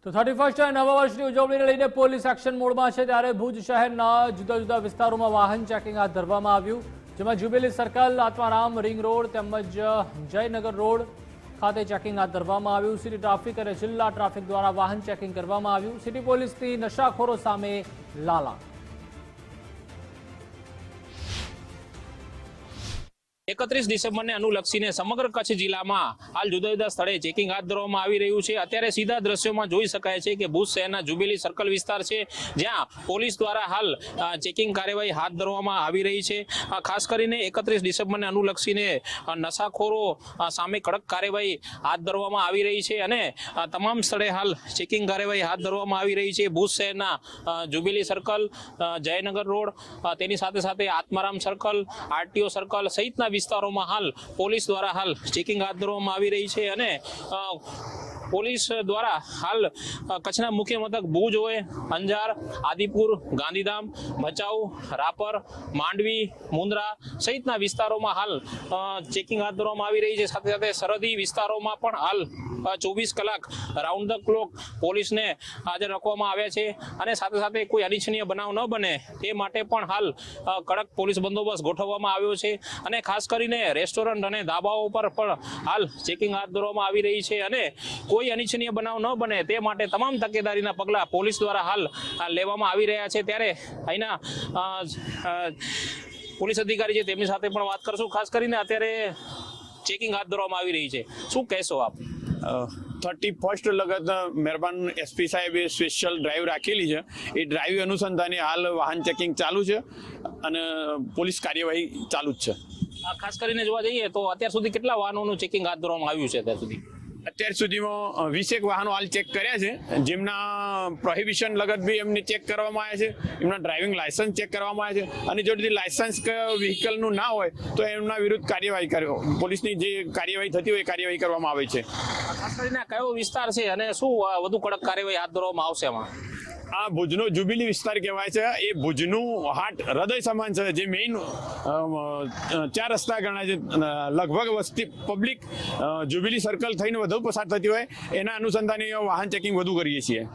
તો 31 નવા વર્ષની ઉજવણીને લઈને પોલીસ એક્શન મોડમાં છે ત્યારે ભુજ શહેરના જુદા જુદા વિસ્તારોમાં વાહન ચેકિંગ હાથ ધરવામાં આવ્યું, જેમાં jubilee circle, Atmaram ring road તેમજ જયનગર રોડ ખાતે ચેકિંગ હાથ ધરવામાં આવ્યું। સિટી ટ્રાફિક અને જિલ્લા ટ્રાફિક દ્વારા વાહન ચેકિંગ કરવામાં આવ્યું। સિટી પોલીસની નશાખોરો સામે લાલા। 31 ડિસેમ્બરને અનુલક્ષીને સમગ્ર કચ્છ જિલ્લામાં હાલ જુદા જુદા સ્થળે ચેકિંગ હાથ ધરવામાં આવી રહ્યું છે। અત્યારે સીધા દ્રશ્યોમાં જોઈ શકાય છે કે ભુજ શહેરના જ્યુબિલી સર્કલ વિસ્તાર છે, જ્યાં પોલીસ દ્વારા હાલ ચેકિંગ કાર્યવાહી હાથ ધરવામાં આવી રહી છે। ખાસ કરીને 31 ડિસેમ્બરને અનુલક્ષીને નશાખોરો સામે કડક કાર્યવાહી હાથ ધરવામાં આવી રહી છે અને તમામ સ્થળે હાલ ચેકિંગ કાર્યવાહી હાથ ધરવામાં આવી રહી છે। ભુજ શહેરના જ્યુબિલી સર્કલ, જયનગર રોડ, તેની સાથે સાથે આત્મારામ સર્કલ, આરટીઓ સર્કલ સહિતના વિસ્તારોમાં હાલ પોલીસ દ્વારા હાલ ચેકિંગ હાથ ધરવામાં આવી રહી છે અને પોલીસ દ્વારા હાલ કચ્છના મુખ્ય મથક ભુજ હોય, અંજાર, આદિપુર, ગાંધીધામ, ભચાઉ, રાપર, માંડવી, મુન્દ્રા સહિતના વિસ્તારોમાં હાલ ચેકિંગ હાથ ધરવામાં આવી રહી છે। સાથે સાથે સરહદી વિસ્તારોમાં પણ હાલ 24 કલાક રાઉન્ડ ધ ક્લોક પોલીસને હાજર રાખવામાં આવ્યા છે અને સાથે સાથે કોઈ અનિચ્છનીય બનાવ ન બને તે માટે પણ હાલ કડક પોલીસ બંદોબસ્ત ગોઠવવામાં આવ્યો છે અને ખાસ કરીને રેસ્ટોરન્ટ અને ધાબાઓ પર પણ હાલ ચેકિંગ હાથ ધરવામાં આવી રહી છે અને કોઈ અનિચ્છનીય બનાવ ન બને તે માટે તમામ તકેદારીના પગલાં પોલીસ દ્વારા હાલ લેવામાં આવી રહ્યા છે। ત્યારે અહીંના પોલીસ અધિકારી છે તેમની સાથે પણ વાત કરશું। ખાસ કરીને અત્યારે ચેકિંગ હાથ ધરવામાં આવી રહી છે, શું કહેશો આપ? 31 લગત મહેરબાન એસપી સાહેબે સ્પેશિયલ ડ્રાઈવ રાખેલી છે। એ ડ્રાઈવ અનુસંધાને હાલ વાહન ચેકિંગ ચાલુ છે અને પોલીસ કાર્યવાહી ચાલુ જ છે। ખાસ કરીને જોવા જઈએ તો અત્યાર સુધી કેટલા વાહનોનું ચેકિંગ હાથ ધરવામાં આવ્યું છે? અત્યાર સુધીમાં 20 વાહનો હાલ ચેક કર્યા છે, જેમના પ્રોહિબિશન લગત બી એમને ચેક કરવામાં આવ્યા છે, એમના ડ્રાઇવિંગ લાયસન્સ ચેક કરવામાં આવ્યા છે અને જો લાયસન્સ વ્હીકલનું ના હોય તો એમના વિરુદ્ધ કાર્યવાહી પોલીસની જે કાર્યવાહી થતી હોય એ કાર્યવાહી કરવામાં આવે છે। ખાસ કરીને કયો વિસ્તાર છે અને શું વધુ કડક કાર્યવાહી હાથ ધરવામાં આવશે એમાં? આ ભુજનો જ્યુબિલી વિસ્તાર કહેવાય છે। એ ભુજનું હાટ હૃદય સમાન છે, જે મેઇન 4 રસ્તા ગણાય છે। લગભગ વસ્તી પબ્લિક જ્યુબિલી સર્કલ થઈને વધુ પસાર થતી હોય એના અનુસંધાને વાહન ચેકિંગ વધુ કરીએ છીએ।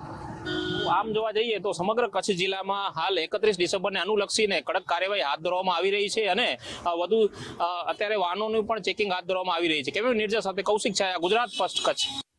આમ જોવા જઈએ તો સમગ્ર કચ્છ જિલ્લામાં હાલ 31 ડિસેમ્બરને અનુલક્ષીને કડક કાર્યવાહી હાથ ધરવામાં આવી રહી છે અને વધુ અત્યારે વાહનોનું પણ ચેકિંગ હાથ ધરવામાં આવી રહી છે। કેમેરા નિર્જા સાથે કૌશિક છાયા, ગુજરાત ફર્સ્ટ, કચ્છ।